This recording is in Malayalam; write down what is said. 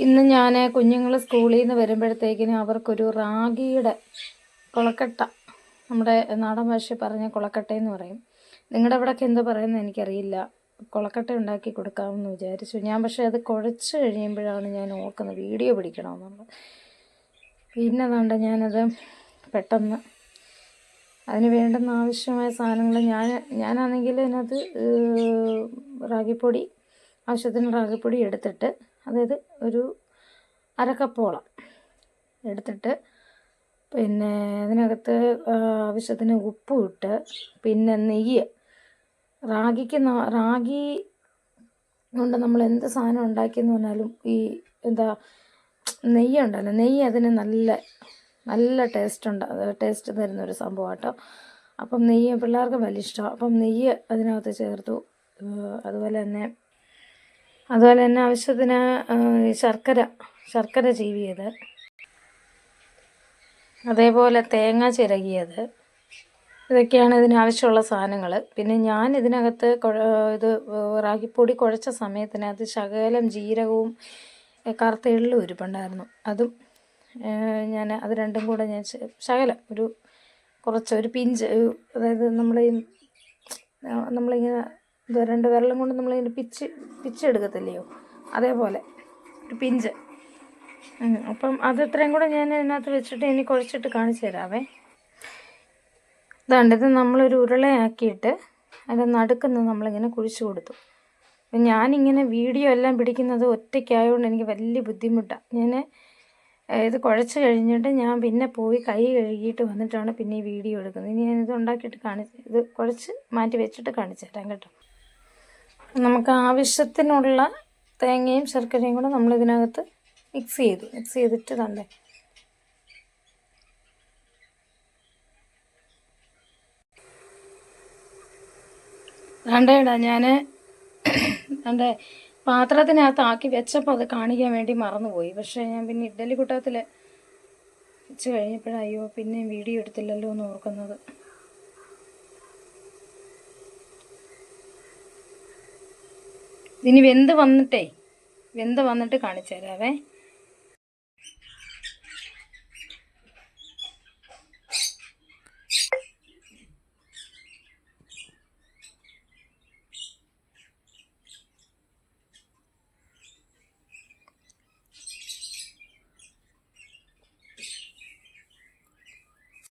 ഇന്ന് ഞാൻ കുഞ്ഞുങ്ങൾ സ്കൂളിൽ നിന്ന് വരുമ്പോഴത്തേക്കിനും അവർക്കൊരു റാഗിയുടെ കൊളക്കട്ട, നമ്മുടെ നാടൻ ഭാഷ പറഞ്ഞ കൊളക്കട്ടയെന്ന് പറയും, നിങ്ങളുടെ അവിടെയൊക്കെ എന്താ പറയുന്നത് എനിക്കറിയില്ല, കൊളക്കട്ട ഉണ്ടാക്കി കൊടുക്കാമെന്ന് വിചാരിച്ചു ഞാൻ. പക്ഷേ അത് കുഴച്ച് കഴിയുമ്പോഴാണ് ഞാൻ ഓർക്കുന്നത് വീഡിയോ പിടിക്കണമെന്നുള്ളത്. പിന്നെ അതുകൊണ്ട് ഞാനത് പെട്ടെന്ന് അതിന് വേണ്ടുന്ന ആവശ്യമായ സാധനങ്ങൾ ഞാനാണെങ്കിൽ ഇതിനകത്ത് റാഗിപ്പൊടി, ആവശ്യത്തിന് റാഗിപ്പൊടി എടുത്തിട്ട്, അതായത് ഒരു അരക്കപ്പോളം എടുത്തിട്ട്, പിന്നെ അതിനകത്ത് ആവശ്യത്തിന് ഉപ്പും ഇട്ട്, പിന്നെ നെയ്യ്, റാഗി കൊണ്ട് നമ്മൾ എന്ത് സാധനം ഉണ്ടാക്കിയെന്ന് പറഞ്ഞാലും ഈ നെയ്യ് ഉണ്ടല്ലോ, നെയ്യ് അതിന് നല്ല ടേസ്റ്റ് തരുന്നൊരു സംഭവം കേട്ടോ. അപ്പം നെയ്യ് പിള്ളേർക്ക് വലിയ ഇഷ്ടമാണ്. അപ്പം നെയ്യ് അതിനകത്ത് ചേർത്തു. അതുപോലെ തന്നെ ആവശ്യത്തിന് ശർക്കര ചീവിയത്, അതേപോലെ തേങ്ങ ചിരകിയത്, ഇതൊക്കെയാണ് ഇതിനാവശ്യമുള്ള സാധനങ്ങൾ. പിന്നെ ഞാൻ ഇതിനകത്ത് റാഗിപ്പൊടി കുഴച്ച സമയത്തിനകത്ത് ശകലം ജീരകവും കറുത്ത എള്ളും ഇരിപ്പുണ്ടായിരുന്നു. അതും ഞാൻ അത് രണ്ടും കൂടെ ഞാൻ ശകലം ഒരു പിഞ്ച്, അതായത് നമ്മളിങ്ങനെ രണ്ട് വിരലും കൊണ്ട് നമ്മളിങ്ങനെ പിച്ചെടുക്കത്തില്ലയോ, അതേപോലെ ഒരു പിഞ്ച്. അപ്പം അത് ഇത്രയും കൂടെ ഞാൻ ഇതിനകത്ത് വെച്ചിട്ട് ഇനി കുഴച്ചിട്ട് കാണിച്ചു തരാവേ. ഇത് നമ്മളൊരു ഉരുളയാക്കിയിട്ട് അതിൻ്റെ നടുക്കുന്ന് നമ്മളിങ്ങനെ കുഴിച്ചു കൊടുത്തു. അപ്പം ഞാനിങ്ങനെ വീഡിയോ എല്ലാം പിടിക്കുന്നത് ഒറ്റയ്ക്കായതുകൊണ്ട് എനിക്ക് വലിയ ബുദ്ധിമുട്ടാണ്. ഞാൻ ഇത് കുഴച്ച് കഴിഞ്ഞിട്ട് ഞാൻ പിന്നെ പോയി കൈ കഴുകിയിട്ട് വന്നിട്ടാണ് പിന്നെ ഈ വീഡിയോ എടുക്കുന്നത്. ഇനി ഞാനിത് ഉണ്ടാക്കിയിട്ട് ഇത് കുഴച്ച് മാറ്റി വെച്ചിട്ട് കാണിച്ചു തരാം കേട്ടോ. നമുക്ക് ആവശ്യത്തിനുള്ള തേങ്ങയും ശർക്കരയും കൂടെ നമ്മളിതിനകത്ത് മിക്സ് ചെയ്തിട്ട് തന്നെ വേണ്ടേടാ. ഞാൻ എൻ്റെ പാത്രത്തിനകത്ത് ആക്കി വെച്ചപ്പോൾ അത് കാണിക്കാൻ വേണ്ടി മറന്നുപോയി. പക്ഷേ ഞാൻ പിന്നെ ഇഡ്ഡലി കുട്ടകത്തിൽ വെച്ച് കഴിഞ്ഞപ്പോഴയ്യോ പിന്നെ വീഡിയോ എടുത്തില്ലല്ലോ എന്ന് ഓർക്കുന്നത്. ഇനി വെന്ത് വന്നിട്ട് കാണിച്ചു തരാവേ.